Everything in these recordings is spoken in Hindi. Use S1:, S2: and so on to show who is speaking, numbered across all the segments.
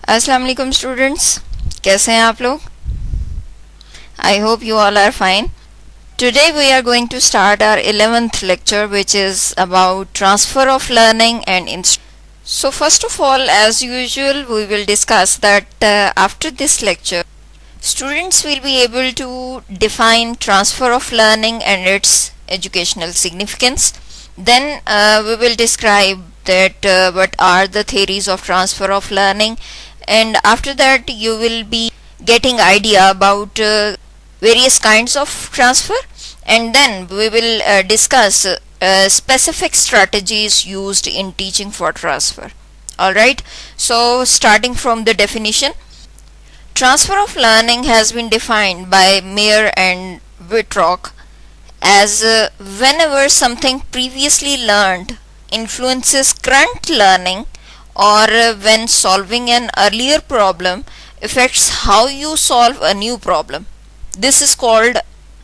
S1: अस्सलाम वालेकुम स्टूडेंट्स, कैसे हैं आप लोग? I hope you all are fine. Today we are going to start our 11th lecture, which is about transfer of learning and So first of all, as usual, we will discuss that after this lecture, students will be able to define transfer of learning and its educational significance. Then we will describe that what are the theories of transfer of learning, and after that you will be getting idea about various kinds of transfer, and then we will discuss specific strategies used in teaching for transfer. Alright, so starting from the definition, transfer of learning has been defined by Mayer and Whitrock as whenever something previously learned influences current learning, or when solving an earlier problem affects how you solve a new problem. This is called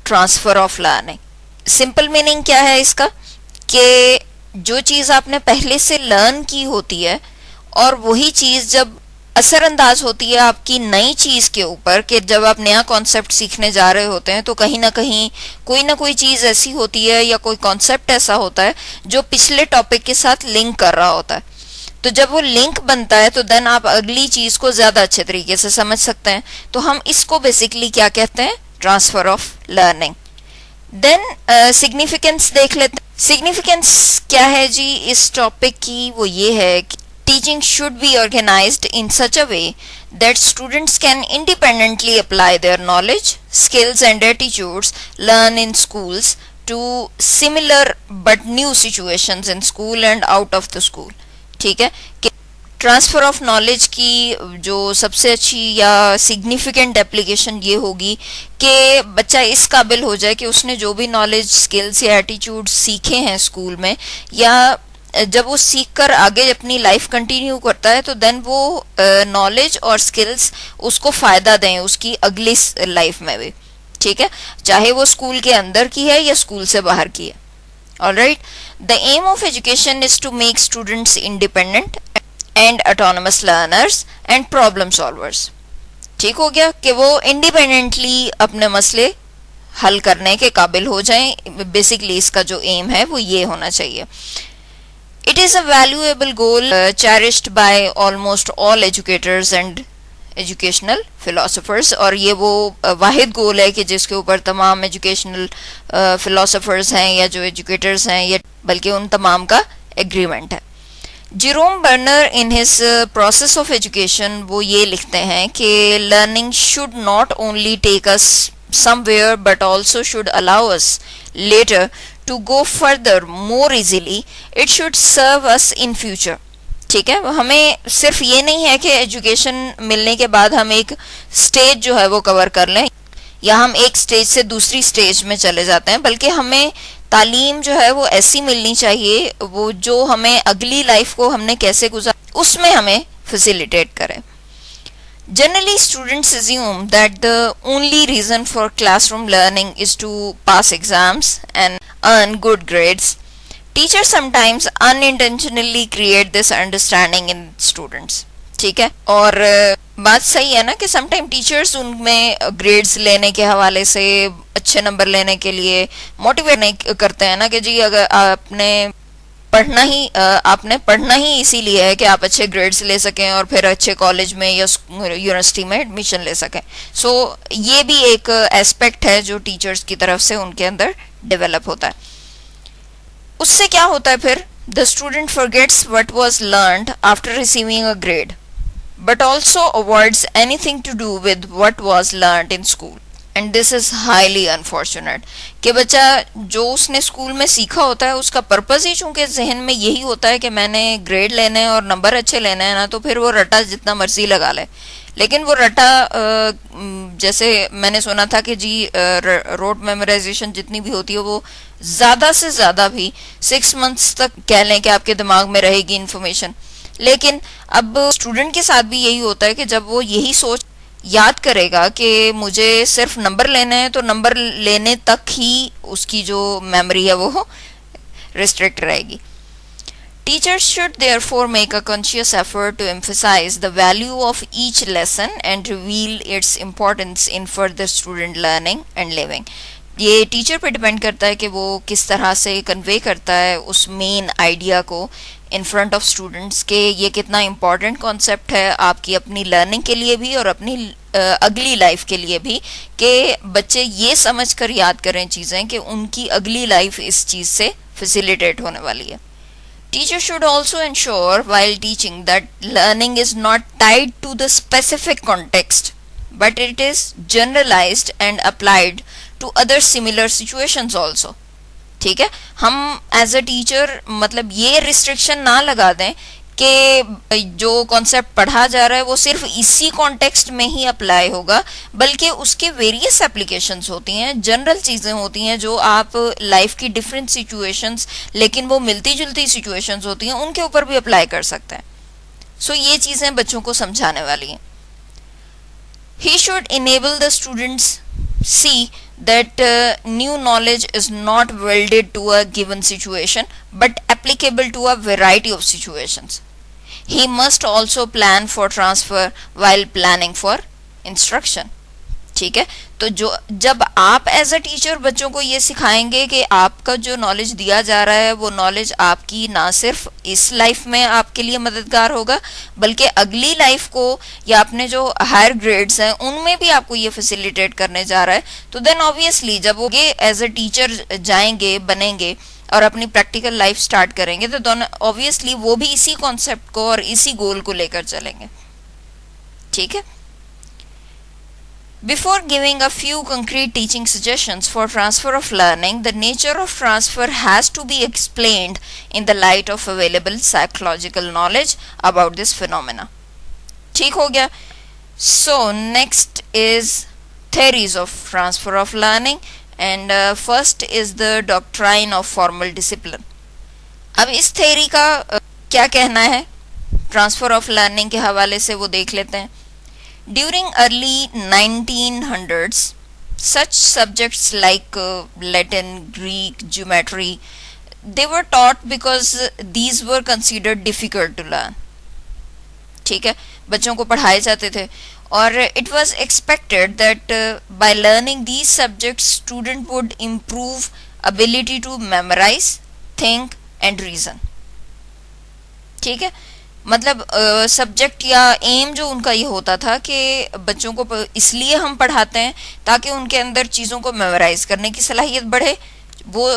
S1: transfer of learning. Simple meaning क्या है इसका, कि जो चीज़ आपने पहले से लर्न की होती है और वही चीज़ जब असरअंदाज होती है आपकी नई चीज़ के ऊपर, कि जब आप नया कॉन्सेप्ट सीखने जा रहे होते हैं तो कहीं ना कहीं कोई ना कोई चीज़ ऐसी होती है या कोई कॉन्सेप्ट ऐसा होता है जो पिछले टॉपिक के साथ लिंक कर रहा होता है. तो जब वो लिंक बनता है तो देन आप अगली चीज़ को ज़्यादा अच्छे तरीके से समझ सकते हैं. तो हम इसको बेसिकली क्या कहते हैं, transfer of learning. Then significance देख लेते हैं. सिग्निफिकेंस क्या है जी इस टॉपिक की, वो ये है कि teaching should be organized in such a way that students can independently apply their knowledge, skills and attitudes learned in schools to similar but new situations in school and out of the school. ठीक है, कि ट्रांसफ़र ऑफ नॉलेज की जो सबसे अच्छी या सिग्निफिकेंट एप्लीकेशन ये होगी कि बच्चा इस काबिल हो जाए कि उसने जो भी नॉलेज, स्किल्स या एटीट्यूड सीखे हैं स्कूल में, या जब वो सीख कर आगे अपनी लाइफ कंटिन्यू करता है तो देन वो नॉलेज और स्किल्स उसको फ़ायदा दें उसकी अगली लाइफ में भी. ठीक है, चाहे वो स्कूल के अंदर की है या स्कूल से बाहर की है. Alright, the aim of education is to make students independent and autonomous learners and problem solvers. ठीक हो गया कि वो इंडिपेंडेंटली अपने मसले हल करने के काबिल हो जाएं. बेसिकली इसका जो एम है वो ये होना चाहिए. It is a valuable goal cherished by almost all educators and educational philosophers. और ये वो वाहिद गोल है कि जिसके ऊपर तमाम एजुकेशनल philosophers हैं या जो एजुकेटर्स हैं, या बल्कि उन तमाम का एग्रीमेंट है. Jerome Bruner in his process of education वो ये लिखते हैं कि learning should not only take us somewhere but also should allow us later to go further more easily. It should serve us in future. ठीक है, हमें सिर्फ ये नहीं है कि एजुकेशन मिलने के बाद हम एक स्टेज जो है वो कवर कर लें या हम एक स्टेज से दूसरी स्टेज में चले जाते हैं, बल्कि हमें तालीम जो है वो ऐसी मिलनी चाहिए वो जो हमें अगली लाइफ को हमने कैसे गुजार उसमें हमें फैसिलिटेट करे. Generally, students assume that the only reason for classroom learning is to pass exams and earn good grades. Teachers sometimes unintentionally create this understanding in students. ठीक है, और बात सही है ना कि समटाइम टीचर्स उनमें ग्रेड्स लेने के हवाले से, अच्छे नंबर लेने के लिए मोटिवेट नहीं करते हैं ना कि जी अगर आपने पढ़ना ही इसीलिए है कि आप अच्छे ग्रेड्स ले सकें और फिर अच्छे कॉलेज में या यूनिवर्सिटी में एडमिशन ले सकें. सो ये भी एक एस्पेक्ट है जो टीचर्स की तरफ से उनके अंदर डेवलप होता है. उससे क्या होता है फिर, the student forgets what was learned after receiving a grade but also avoids anything to do with what was learned in school. And this is highly unfortunate कि बच्चा जो उसने स्कूल में सीखा होता है उसका पर्पज़ ही चूँकि जहन में यही होता है कि मैंने ग्रेड लेने हैं और नंबर अच्छे लेने हैं ना, तो फिर वो रटा जितना मर्जी लगा ले. लेकिन वो रटा जैसे मैंने सुना था कि जी रोट मेमोराइजेशन जितनी भी होती है वो ज़्यादा से ज़्यादा भी 6 months तक कह लें कि आपके दिमाग में रहेगी इन्फॉर्मेशन. लेकिन अब स्टूडेंट के साथ भी यही होता है कि जब वो यही सोच याद करेगा कि मुझे सिर्फ नंबर लेने हैं तो नंबर लेने तक ही उसकी जो मेमोरी है वो रिस्ट्रिक्ट रहेगी. Teachers should therefore make a conscious effort to emphasize the value of each lesson and reveal its importance in further student learning and living. ये टीचर पे डिपेंड करता है कि वो किस तरह से कन्वे करता है उस मेन आइडिया को इन फ्रंट ऑफ स्टूडेंट्स के ये कितना इम्पॉर्टेंट कॉन्सेप्ट है आपकी अपनी लर्निंग के लिए भी और अपनी अगली लाइफ के लिए भी, कि बच्चे ये समझ कर याद करें चीज़ें कि उनकी अगली लाइफ इस चीज़ से फैसिलिटेट होने वाली है. Teachers should also ensure while teaching that learning is not tied to the specific context, but it is generalized and applied to other similar situations also. ठीक है, हम एज अ टीचर मतलब ये रिस्ट्रिक्शन ना लगा दें कि जो कॉन्सेप्ट पढ़ा जा रहा है वो सिर्फ इसी कॉन्टेक्स्ट में ही अप्लाई होगा, बल्कि उसके वेरियस एप्लीकेशंस होती हैं, जनरल चीज़ें होती हैं जो आप लाइफ की डिफरेंट सिचुएशंस, लेकिन वो मिलती जुलती सिचुएशंस होती हैं, उनके ऊपर भी अप्लाई कर सकते हैं. सो ये चीज़ें बच्चों को समझाने वाली हैं. He should enable the students see that new knowledge is not welded to a given situation but applicable to a variety of situations. He must also plan for transfer while planning for instruction. ठीक है, तो जो जब आप एज अ टीचर बच्चों को ये सिखाएंगे कि आपका जो नॉलेज दिया जा रहा है वो नॉलेज आपकी ना सिर्फ इस लाइफ में आपके लिए मददगार होगा, बल्कि अगली लाइफ को या अपने जो हायर ग्रेड्स हैं उनमें भी आपको ये फैसिलिटेट करने जा रहा है, तो देन ऑब्वियसली जब वो एज अ टीचर जाएंगे बनेंगे और अपनी प्रैक्टिकल लाइफ स्टार्ट करेंगे तो दोनों ऑब्वियसली वो भी इसी कॉन्सेप्ट को और इसी गोल को लेकर चलेंगे. ठीक है. Before giving a few concrete teaching suggestions for transfer of learning, the nature of transfer has to be explained in the light of available psychological knowledge about this phenomena. ठीक हो गया. So next is theories of transfer of learning, and first is the doctrine of formal discipline. अब इस theory का क्या कहना है ट्रांसफर ऑफ लर्निंग के हवाले से वो देख लेते हैं. During early 1900s, such subjects like Latin, Greek, geometry, they were taught because these were considered difficult to learn. ठीक है, बच्चों को पढ़ाए जाते थे और it was expected that by learning these subjects, student would improve ability to memorize, think and reason. ठीक है, मतलब सब्जेक्ट या एम जो उनका ये होता था कि बच्चों को इसलिए हम पढ़ाते हैं ताकि उनके अंदर चीज़ों को मेमोराइज करने की सलाहियत बढ़े, वो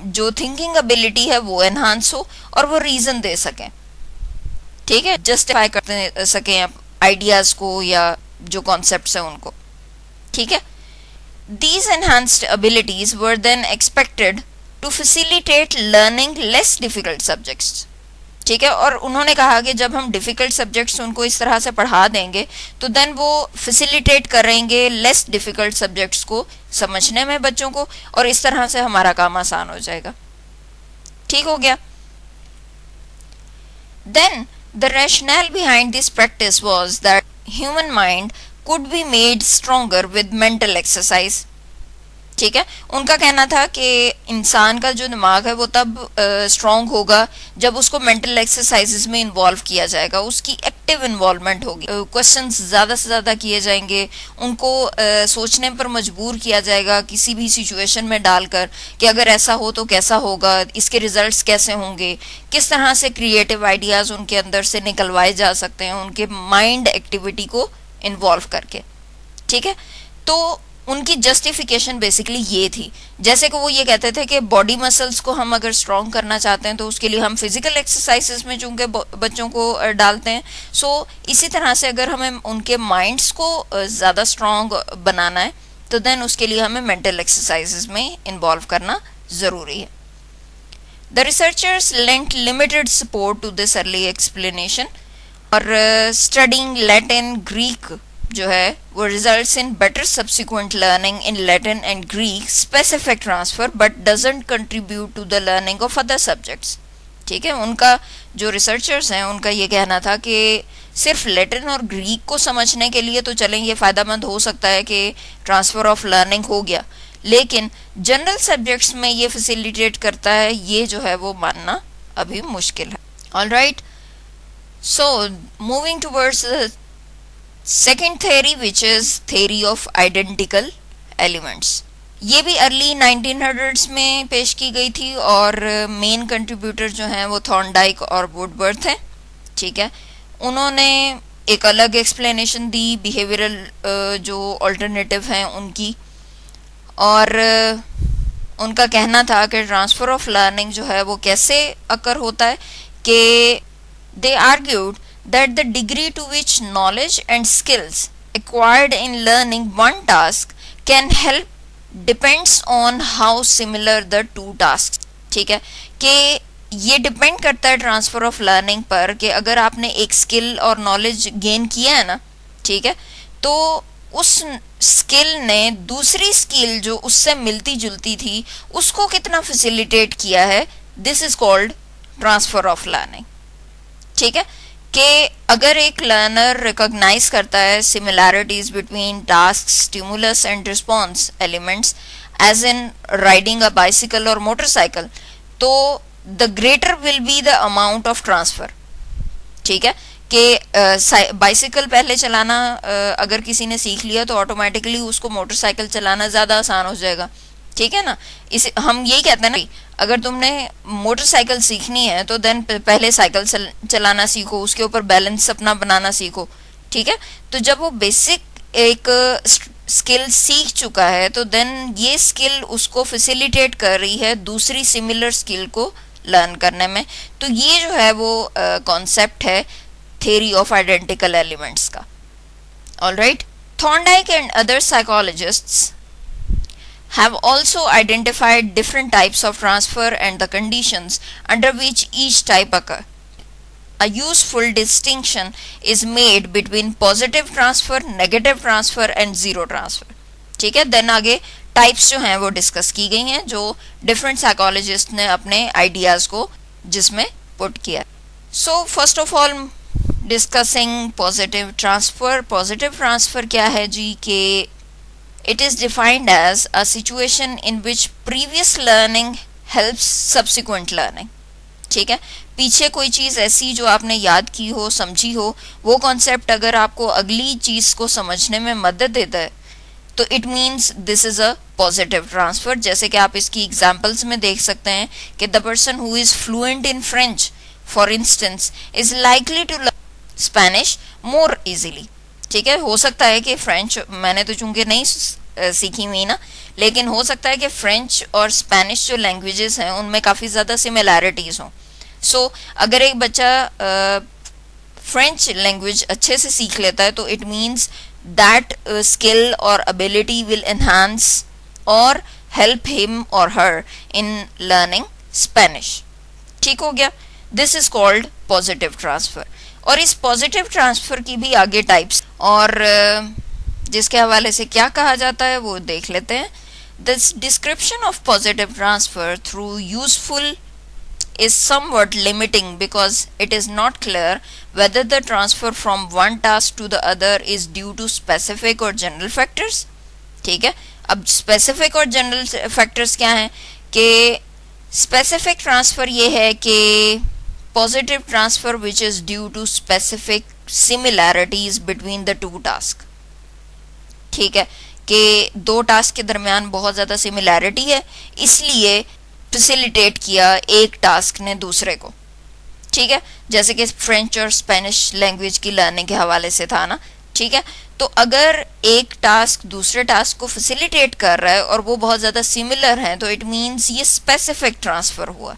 S1: जो थिंकिंग एबिलिटी है वो एनहांस हो और वो रीज़न दे सकें. ठीक है, जस्टिफाई कर सकें आइडियाज़ को या जो कॉन्सेप्ट्स हैं उनको. ठीक है. These enhanced abilities were then expected to facilitate learning less difficult subjects. ठीक है, और उन्होंने कहा कि जब हम डिफ़िकल्ट सब्जेक्ट्स उनको इस तरह से पढ़ा देंगे तो देन वो फैसिलिटेट करेंगे लेस डिफ़िकल्ट सब्जेक्ट्स को समझने में बच्चों को, और इस तरह से हमारा काम आसान हो जाएगा. ठीक हो गया. Then the rationale behind this practice was that human mind could be made stronger with mental exercise. ठीक है, उनका कहना था कि इंसान का जो दिमाग है वो तब स्ट्रॉन्ग होगा जब उसको मेंटल एक्सरसाइजेस में इन्वॉल्व किया जाएगा, उसकी एक्टिव इन्वॉल्वमेंट होगी, क्वेश्चंस ज़्यादा से ज़्यादा किए जाएंगे, उनको सोचने पर मजबूर किया जाएगा किसी भी सिचुएशन में डालकर कि अगर ऐसा हो तो कैसा होगा, इसके रिजल्ट्स कैसे होंगे, किस तरह से क्रिएटिव आइडियाज़ उनके अंदर से निकलवाए जा सकते हैं उनके माइंड एक्टिविटी को इन्वॉल्व करके. ठीक है, तो उनकी जस्टिफिकेशन बेसिकली ये थी, जैसे कि वो ये कहते थे कि बॉडी मसल्स को हम अगर स्ट्रॉन्ग करना चाहते हैं तो उसके लिए हम फिजिकल एक्सरसाइजेस में चूँकि बच्चों को डालते हैं, सो इसी तरह से अगर हमें उनके माइंड्स को ज़्यादा स्ट्रॉन्ग बनाना है तो देन उसके लिए हमें मेंटल एक्सरसाइजेस में इन्वॉल्व करना ज़रूरी है. The researchers lent limited support to this early explanation, और स्टडिंग लैटिन ग्रीक जो है वो results in better subsequent learning in Latin and Greek specific transfer but doesn't contribute to the learning of other subjects. ठीक है, उनका जो रिसर्चर्स हैं उनका ये कहना था कि सिर्फ लैटिन और ग्रीक को समझने के लिए तो चलें ये फ़ायदेमंद हो सकता है कि ट्रांसफ़र ऑफ लर्निंग हो गया, लेकिन जनरल सब्जेक्ट्स में ये फैसिलिटेट करता है ये जो है वो मानना अभी मुश्किल है. Alright, so moving towards the second theory, which is theory of identical elements. ये भी अर्ली 1900s में पेश की गई थी और मेन कंट्रीब्यूटर जो हैं वो थॉर्नडाइक और वुडवर्थ हैं. ठीक है, उन्होंने एक अलग एक्सप्लेनेशन दी बिहेवियरल जो अल्टरनेटिव हैं उनकी, और उनका कहना था कि ट्रांसफ़र ऑफ लर्निंग जो है वो कैसे अकर होता है कि they argued that the degree to which knowledge and skills acquired in learning one task can help depends on how similar the two tasks. ठीक है, कि ये डिपेंड करता है ट्रांसफ़र ऑफ लर्निंग पर कि अगर आपने एक स्किल और नॉलेज गेन किया है ना, ठीक है, तो उस स्किल ने दूसरी स्किल जो उससे मिलती जुलती थी उसको कितना फैसिलिटेट किया है. This is called transfer of learning. ठीक है, कि अगर एक लर्नर रिकॉग्नाइज करता है similarities between task, stimulus and response elements as in riding a bicycle और मोटरसाइकिल, तो the greater will be the amount of transfer. ठीक है, कि बाइसिकल पहले चलाना अगर किसी ने सीख लिया तो ऑटोमेटिकली उसको मोटरसाइकिल चलाना ज़्यादा आसान हो जाएगा. ठीक है ना, इसे हम यही कहते हैं ना, अगर तुमने मोटरसाइकिल सीखनी है तो देन पहले साइकिल चलाना सीखो, उसके ऊपर बैलेंस अपना बनाना सीखो. ठीक है, तो जब वो बेसिक एक स्किल सीख चुका है तो देन ये स्किल उसको फैसिलिटेट कर रही है दूसरी सिमिलर स्किल को लर्न करने में. तो ये जो है वो कॉन्सेप्ट है theory of identical elements का. Alright, Thorndike and other psychologists have also identified different types of transfer and the conditions under which each type occur. A useful distinction is made between positive transfer, negative transfer and zero transfer. ठीक है, देन आगे टाइप्स जो हैं वो डिस्कस की गई हैं जो डिफरेंट साइकोलॉजिस्ट ने अपने आइडियाज़ को जिसमें पुट किया. So first of all discussing positive transfer. Positive transfer क्या है जी, कि it is defined as a situation in which previous learning helps subsequent learning. ठीक है, पीछे कोई चीज़ ऐसी जो आपने याद की हो, समझी हो, वो कॉन्सेप्ट अगर आपको अगली चीज़ को समझने में मदद देता है तो it means this is a positive transfer. जैसे कि आप इसकी एग्जाम्पल्स में देख सकते हैं कि the person who is fluent in French for instance is likely to Spanish more easily. ठीक है, हो सकता है कि फ्रेंच मैंने तो चूंकि नहीं सीखी हुई ना, लेकिन हो सकता है कि फ्रेंच और स्पेनिश जो लैंग्वेजेस हैं उनमें काफ़ी ज़्यादा सिमिलैरिटीज़ हों. सो अगर एक बच्चा फ्रेंच लैंग्वेज अच्छे से सीख लेता है तो इट मीन्स दैट स्किल और एबिलिटी विल एनहांस और हेल्प हिम और हर इन लर्निंग स्पेनिश. ठीक हो गया, this is called positive transfer. और इस पॉजिटिव ट्रांसफ़र की भी आगे टाइप्स और जिसके हवाले से क्या कहा जाता है वो देख लेते हैं. This description of positive transfer through useful is somewhat limiting because it is not clear whether the transfer from one task to the other is due to specific or general factors. ठीक है, अब specific और general factors क्या हैं कि specific transfer ये है कि positive transfer which is due to specific similarities between the two tasks. ठीक है, कि दो टास्क के दरमियान बहुत ज़्यादा सिमिलैरिटी है इसलिए फैसिलिटेट किया एक टास्क ने दूसरे को. ठीक है, जैसे कि फ्रेंच और स्पेनिश लैंग्वेज की लर्निंग के हवाले से था ना. ठीक है, तो अगर एक टास्क दूसरे टास्क को फैसिलिटेट कर रहा है और वो बहुत ज़्यादा सिमिलर हैं तो इट मीन्स ये स्पेसिफिक ट्रांसफ़र हुआ.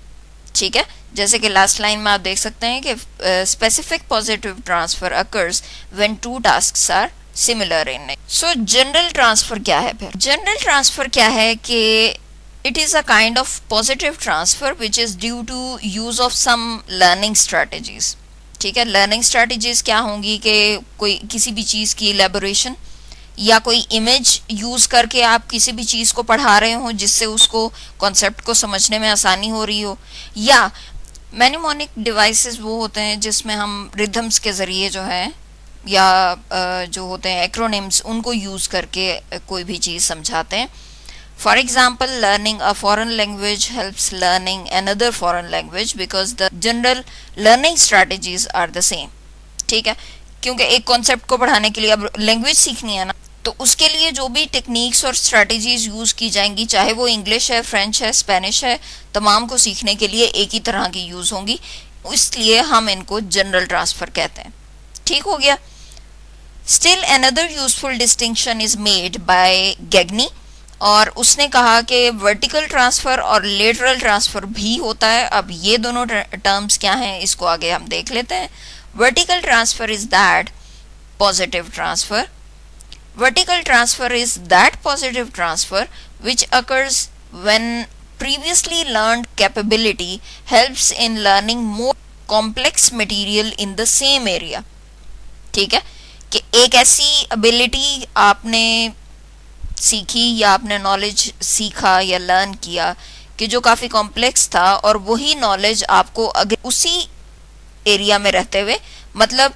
S1: ठीक है, जैसे कि लास्ट लाइन में आप देख सकते हैं कि specific positive transfer occurs when two tasks are similar in it. So general transfer क्या है फिर? जनरल ट्रांसफ़र क्या है कि it is a kind of positive transfer which is due to use of some learning strategies. ठीक है, learning strategies क्या होंगी कि कोई किसी भी चीज़ की elaboration या कोई इमेज यूज़ करके आप किसी भी चीज़ को पढ़ा रहे हो जिससे उसको कॉन्सेप्ट को समझने में आसानी हो रही हो, या मैनिमोनिक डिवाइसेस वो होते हैं जिसमें हम रिदम्स के ज़रिए जो है या जो होते हैं एक्रोनिम्स उनको यूज़ करके कोई भी चीज़ समझाते हैं. For example, learning a foreign language helps learning another foreign language because the general learning strategies are the same. ठीक है, क्योंकि एक कॉन्सेप्ट को पढ़ाने के लिए अब लैंग्वेज सीखनी है ना, तो उसके लिए जो भी टेक्निक्स और स्ट्रेटजीज यूज की जाएंगी, चाहे वो इंग्लिश है, फ्रेंच है, स्पेनिश है, तमाम को सीखने के लिए एक ही तरह की यूज होंगी, इसलिए हम इनको जनरल ट्रांसफर कहते हैं. ठीक हो गया. Still another useful distinction is made by Gagne, और उसने कहा कि वर्टिकल ट्रांसफर और लेटरल ट्रांसफर भी होता है. अब ये दोनों टर्म्स क्या हैं, इसको आगे हम देख लेते हैं. Vertical transfer is that positive transfer. Vertical transfer is that positive transfer which occurs when previously learned capability helps in learning more complex material in the same area. ठीक है, कि एक ऐसी ability आपने सीखी या आपने नॉलेज सीखा या लर्न किया कि जो काफ़ी कॉम्प्लेक्स था, और वही नॉलेज आपको अगर उसी एरिया में रहते हुए, मतलब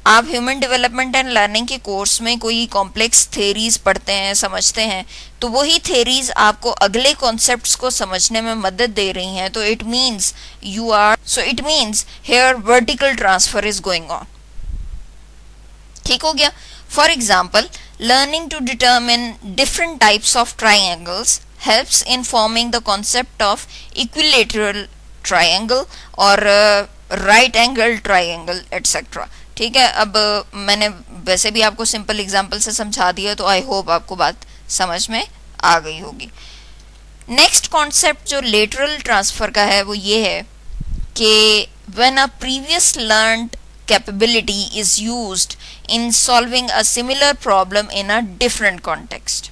S1: आप ह्यूमन डेवलपमेंट एंड लर्निंग के कोर्स में कोई कॉम्प्लेक्स थेरीज पढ़ते हैं, समझते हैं, तो वही थेरीज आपको अगले कॉन्सेप्ट्स को समझने में मदद दे रही हैं. तो it means here vertical transfer is going on. ठीक हो गया. For example, learning to determine different types of triangles helps in forming the concept of equilateral triangle और राइट एंगल ट्राइंगल एटसेट्रा. ठीक है, अब मैंने वैसे भी आपको सिंपल एग्जांपल से समझा दिया, तो आई होप आपको बात समझ में आ गई होगी. नेक्स्ट कॉन्सेप्ट जो लेटरल ट्रांसफर का है वो ये है कि when a previous learned capability is used in solving a similar problem in a different context.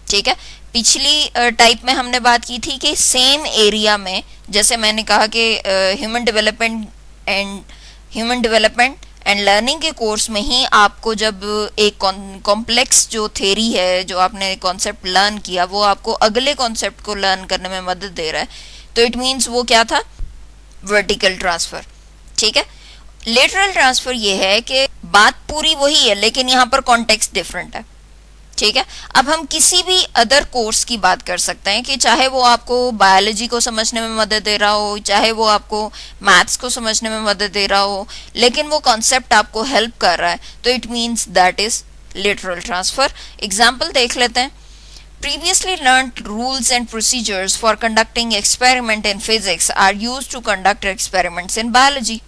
S1: ठीक है, पिछली टाइप में हमने बात की थी कि सेम एरिया में, जैसे मैंने कहा कि ह्यूमन डेवलपमेंट एंड लर्निंग के कोर्स में ही आपको जब एक कॉम्प्लेक्स जो थेरी है, जो आपने कॉन्सेप्ट लर्न किया, वो आपको अगले कॉन्सेप्ट को लर्न करने में मदद दे रहा है, तो इट मीन्स वो क्या था, वर्टिकल ट्रांसफर. ठीक है. लेटरल ट्रांसफर ये है कि बात पूरी वही है लेकिन यहाँ पर कॉन्टेक्स्ट डिफरेंट है. ठीक है, अब हम किसी भी अदर कोर्स की बात कर सकते हैं कि चाहे वो आपको बायोलॉजी को समझने में मदद दे रहा हो, चाहे वो आपको मैथ्स को समझने में मदद दे रहा हो, लेकिन वो कॉन्सेप्ट आपको हेल्प कर रहा है, तो it means that is lateral transfer. Example देख लेते हैं. Previously learned rules and procedures for conducting experiment in physics are used to conduct experiments in biology.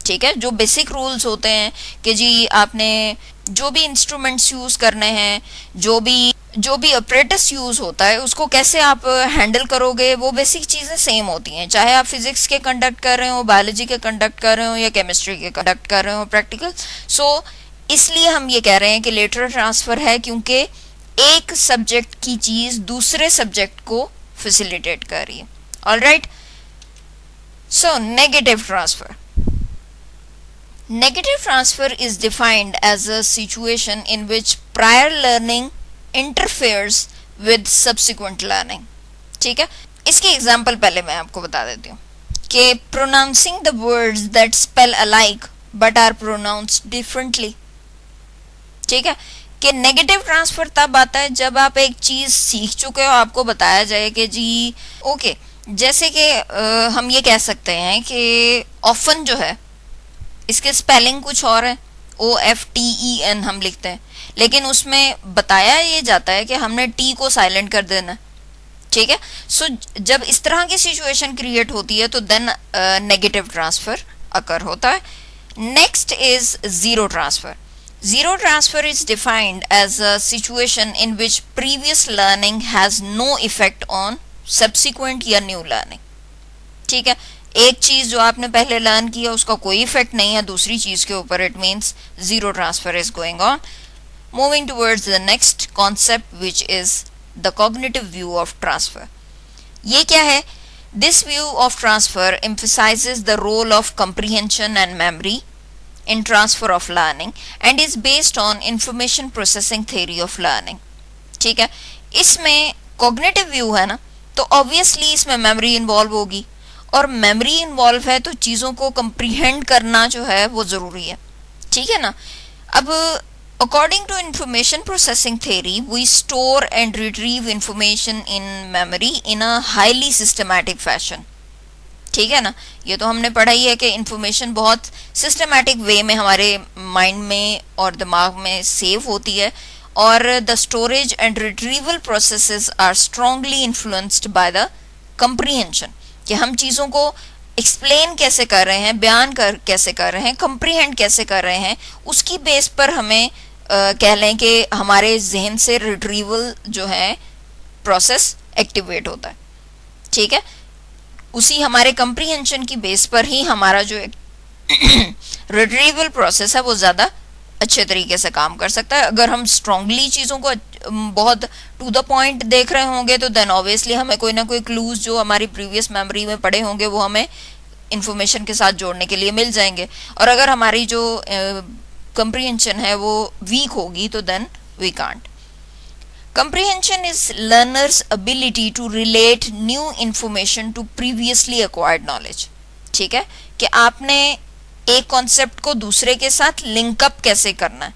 S1: ठीक है, जो बेसिक रूल्स होते हैं कि जी आपने जो भी इंस्ट्रूमेंट्स यूज करने हैं, जो भी अपरेटस यूज होता है, उसको कैसे आप हैंडल करोगे, वो बेसिक चीज़ें सेम होती हैं, चाहे आप फिजिक्स के कंडक्ट कर रहे हो, बायोलॉजी के कंडक्ट कर रहे हो, या केमिस्ट्री के कंडक्ट कर रहे हो प्रैक्टिकल. सो इसलिए हम ये कह रहे हैं कि लेटरल ट्रांसफर है, क्योंकि एक सब्जेक्ट की चीज़ दूसरे सब्जेक्ट को फैसिलिटेट कर रही है. Alright. So negative transfer. Negative transfer is defined as a situation in which prior learning interferes with subsequent learning. ठीक है, इसके एग्जाम्पल पहले मैं आपको बता देती हूँ कि pronouncing the words that spell alike but are pronounced differently. ठीक है, कि नेगेटिव ट्रांसफर तब आता है जब आप एक चीज़ सीख चुके हो, आपको बताया जाए कि जी ओके, जैसे कि हम ये कह सकते हैं कि ऑफन जो है, इसके स्पेलिंग कुछ और है, OFTEN हम लिखते हैं, लेकिन उसमें बताया ये जाता है कि हमने टी को साइलेंट कर देना है. ठीक है. सो जब इस तरह की सिचुएशन क्रिएट होती है तो देन नेगेटिव ट्रांसफर अकर होता है. Next is zero transfer. Zero transfer is defined as a situation in which previous learning has no effect on subsequent या new learning. ठीक है, एक चीज जो आपने पहले लर्न किया उसका कोई इफेक्ट नहीं है दूसरी चीज के ऊपर, it means zero transfer is going on. Moving towards the next concept which is the cognitive view of transfer. ये क्या है? This view of transfer emphasizes the role of comprehension and memory in transfer of learning and is based on information processing theory of learning. ठीक है, इसमें कॉग्निटिव व्यू है ना, तो ऑब्वियसली इसमें मेमोरी इन्वॉल्व होगी, और मेमोरी इन्वॉल्व है तो चीज़ों को कंप्रीहेंड करना जो है वो ज़रूरी है. ठीक है ना. अब According to information processing theory, we store and retrieve information in memory in a highly systematic fashion. ठीक है ना, ये तो हमने पढ़ा ही है कि इंफॉर्मेशन बहुत सिस्टमैटिक वे में हमारे माइंड में और दिमाग में सेव होती है, और the storage and retrieval processes are strongly influenced by the comprehension, कि हम चीज़ों को एक्सप्लेन कैसे कर रहे हैं, बयान कर कैसे कर रहे हैं, कंप्रीहेंड कैसे कर रहे हैं, उसकी बेस पर हमें कह लें कि हमारे जहन से रिट्रीवल जो है प्रोसेस एक्टिवेट होता है. ठीक है, उसी हमारे कंप्रीहेंशन की बेस पर ही हमारा जो रिट्रीवल प्रोसेस है वो ज़्यादा अच्छे तरीके से काम कर सकता है. अगर हम स्ट्रांगली चीज़ों को बहुत टू द पॉइंट देख रहे होंगे तो देन ऑब्वियसली हमें कोई ना कोई क्लूज जो हमारी प्रीवियस मेमोरी में पड़े होंगे वो हमें इंफॉर्मेशन के साथ जोड़ने के लिए मिल जाएंगे. और अगर हमारी जो कंप्रीहेंशन है वो वीक होगी तो then we can't. Comprehension is learner's ability to relate new information to previously acquired knowledge. ठीक है, कि आपने एक कॉन्सेप्ट को दूसरे के साथ लिंकअप कैसे करना है.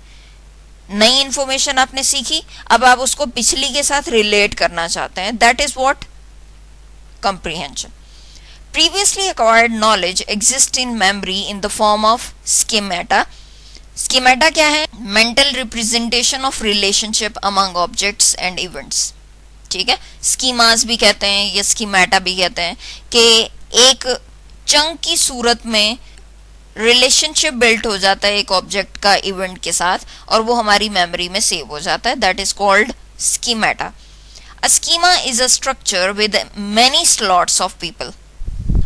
S1: नई इंफॉर्मेशन आपने सीखी, अब आप उसको पिछली के साथ रिलेट करना चाहते हैं. That is what comprehension. Previously acquired knowledge exists in memory in the form of schemata. स्कीमेटा क्या है? Mental representation of relationship among objects and events. ठीक है, स्कीमास भी कहते हैं या स्कीमेटा भी कहते हैं कि एक चंक की सूरत में रिलेशनशिप बिल्ट हो जाता है एक ऑब्जेक्ट का इवेंट के साथ और वो हमारी मेमोरी में सेव हो जाता है. That is called schemata. A schema is a structure with many slots of people,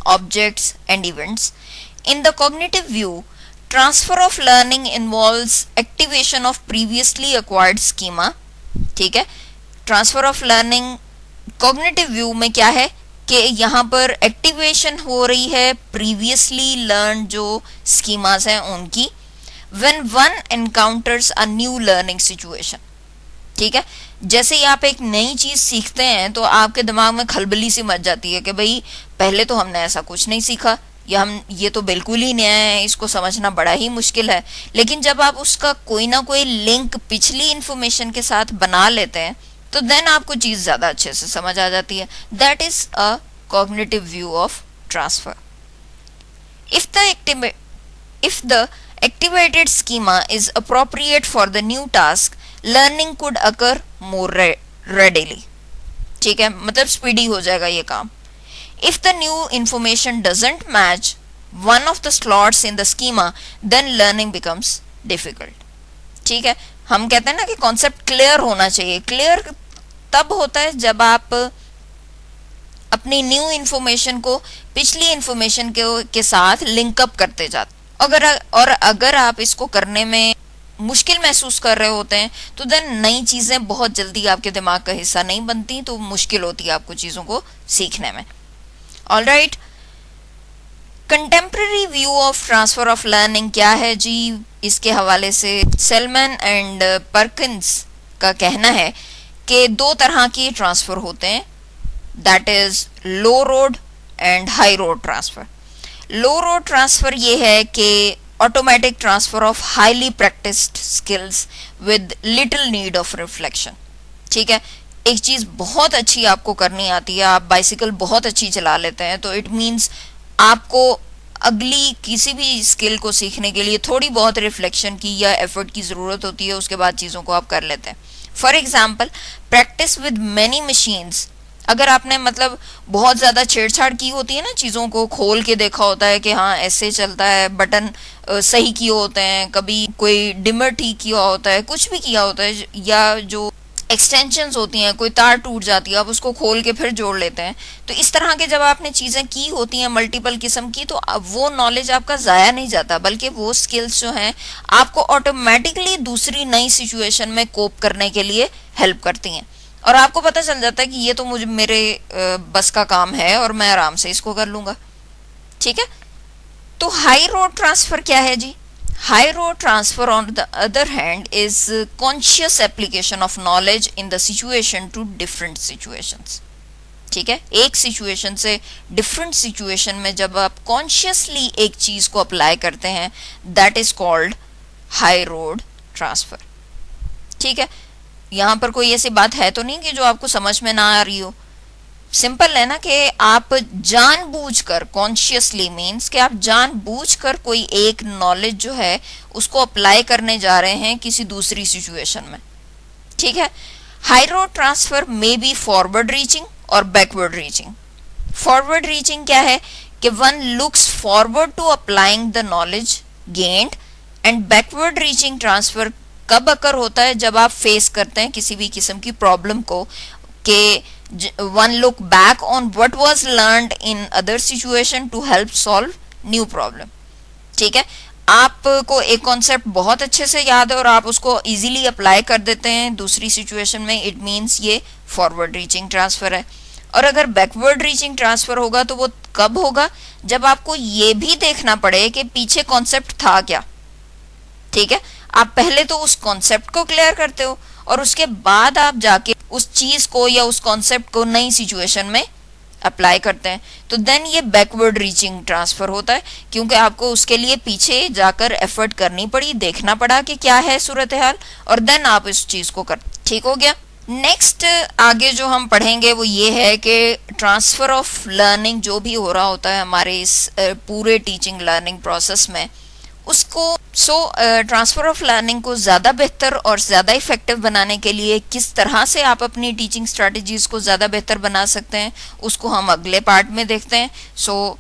S1: objects and events. In the cognitive view, transfer of learning involves activation of previously acquired schema. ठीक है, transfer of learning cognitive view में क्या है कि यहाँ पर एक्टिवेशन हो रही है प्रीवियसली लर्न जो स्कीमास हैं उनकी. When one encounters a new learning situation. ठीक है, जैसे ही आप एक नई चीज सीखते हैं तो आपके दिमाग में खलबली सी मच जाती है कि भाई पहले तो हमने ऐसा कुछ नहीं सीखा, या हम ये तो बिल्कुल ही नया है, इसको समझना बड़ा ही मुश्किल है. लेकिन जब आप उसका कोई ना कोई लिंक पिछली इंफॉर्मेशन के साथ बना लेते हैं तो देन आपको चीज ज्यादा अच्छे से समझ आ जाती है. That is a cognitive view of transfer. If the activated schema is appropriate for the new task, learning could occur more readily. ठीक है, मतलब स्पीडी हो जाएगा ये काम. If the new information doesn't match one of the slots in the schema, then learning becomes difficult. ठीक है, हम कहते हैं ना कि कॉन्सेप्ट क्लियर होना चाहिए. क्लियर तब होता है जब आप अपनी न्यू इंफॉर्मेशन को पिछली इंफॉर्मेशन के साथ लिंकअप करते जाते. अगर आप इसको करने में मुश्किल महसूस कर रहे होते हैं तो देन नई चीजें बहुत जल्दी आपके दिमाग का हिस्सा नहीं बनती, तो मुश्किल होती है आपको चीजों को सीखने में. All right, contemporary view of transfer of learning क्या है जी? इसके हवाले से सेलमैन एंड पर्किंस का कहना है कि दो तरह के ट्रांसफर होते हैं. That is low road and high road transfer. Low road transfer ये है कि automatic transfer of highly practised skills with little need of reflection. ठीक है, एक चीज बहुत अच्छी आपको करनी आती है, आप बाइसिकल बहुत अच्छी चला लेते हैं, तो इट मीन्स आपको अगली किसी भी स्किल को सीखने के लिए थोड़ी बहुत रिफ्लेक्शन की या एफर्ट की जरूरत होती है, उसके बाद चीजों को आप कर लेते हैं. For example, practice with many machines. अगर आपने मतलब बहुत ज्यादा छेड़छाड़ की होती है ना, चीजों को खोल के देखा होता है कि हाँ ऐसे चलता है, बटन सही किए होते हैं, कभी कोई डिमर ठीक किया होता है, कुछ भी किया होता है, या जो एक्सटेंशंस होती हैं, कोई तार टूट जाती है, आप उसको खोल के फिर जोड़ लेते हैं. तो इस तरह के जब आपने चीज़ें की होती हैं मल्टीपल किस्म की, तो वो नॉलेज आपका ज़ाया नहीं जाता, बल्कि वो स्किल्स जो हैं आपको ऑटोमेटिकली दूसरी नई सिचुएशन में कोप करने के लिए हेल्प करती हैं. और आपको पता चल जाता है कि ये तो मुझे मेरे बस का काम है और मैं आराम से इसको कर लूँगा. ठीक है, तो हाई रोड ट्रांसफ़र क्या है जी? High road transfer, on the other hand, is conscious application of knowledge in the situation to different situations. ठीक है, एक सिचुएशन से डिफरेंट सिचुएशन में जब आप कॉन्शियसली एक चीज को अप्लाई करते हैं, that is called high road transfer. ठीक है, यहाँ पर कोई ऐसी बात है तो नहीं कि जो आपको समझ में ना आ रही हो। सिंपल है ना कि आप जानबूझकर, कॉन्शियसली मीन्स कि आप जानबूझकर कोई एक नॉलेज जो है उसको अप्लाई करने जा रहे हैं किसी दूसरी सिचुएशन में। ठीक है, high road transfer may be forward reaching और बैकवर्ड रीचिंग। फॉरवर्ड रीचिंग क्या है कि one looks forward to applying the knowledge gained, and backward reaching transfer कब अकर होता है, जब आप फेस करते हैं किसी भी किस्म की प्रॉब्लम को, कि one look back on what was learned in other situation to help solve new problem. ठीक है, आपको एक कॉन्सेप्ट बहुत अच्छे से याद है और आप उसको इजीली अप्लाई कर देते हैं दूसरी सिचुएशन में, इट मीन्स ये फॉरवर्ड रीचिंग ट्रांसफर है। और अगर बैकवर्ड रीचिंग ट्रांसफर होगा तो वो कब होगा, जब आपको ये भी देखना पड़े कि पीछे कॉन्सेप्ट था क्या। ठीक है, आप पहले तो उस कॉन्सेप्ट को क्लियर करते हो और उसके बाद आप जाके उस चीज को या उस कॉन्सेप्ट को नई सिचुएशन में अप्लाई करते हैं, तो देन ये बैकवर्ड रीचिंग ट्रांसफर होता है, क्योंकि आपको उसके लिए पीछे जाकर एफर्ट करनी पड़ी, देखना पड़ा कि क्या है सूरत हाल, और देन आप इस चीज को कर। ठीक हो गया। नेक्स्ट आगे जो हम पढ़ेंगे वो ये है कि ट्रांसफर ऑफ लर्निंग जो भी हो रहा होता है हमारे इस पूरे टीचिंग लर्निंग प्रोसेस में, उसको ट्रांसफर ऑफ लर्निंग को ज़्यादा बेहतर और ज़्यादा इफेक्टिव बनाने के लिए किस तरह से आप अपनी टीचिंग स्ट्रेटजीज को ज़्यादा बेहतर बना सकते हैं, उसको हम अगले पार्ट में देखते हैं। सो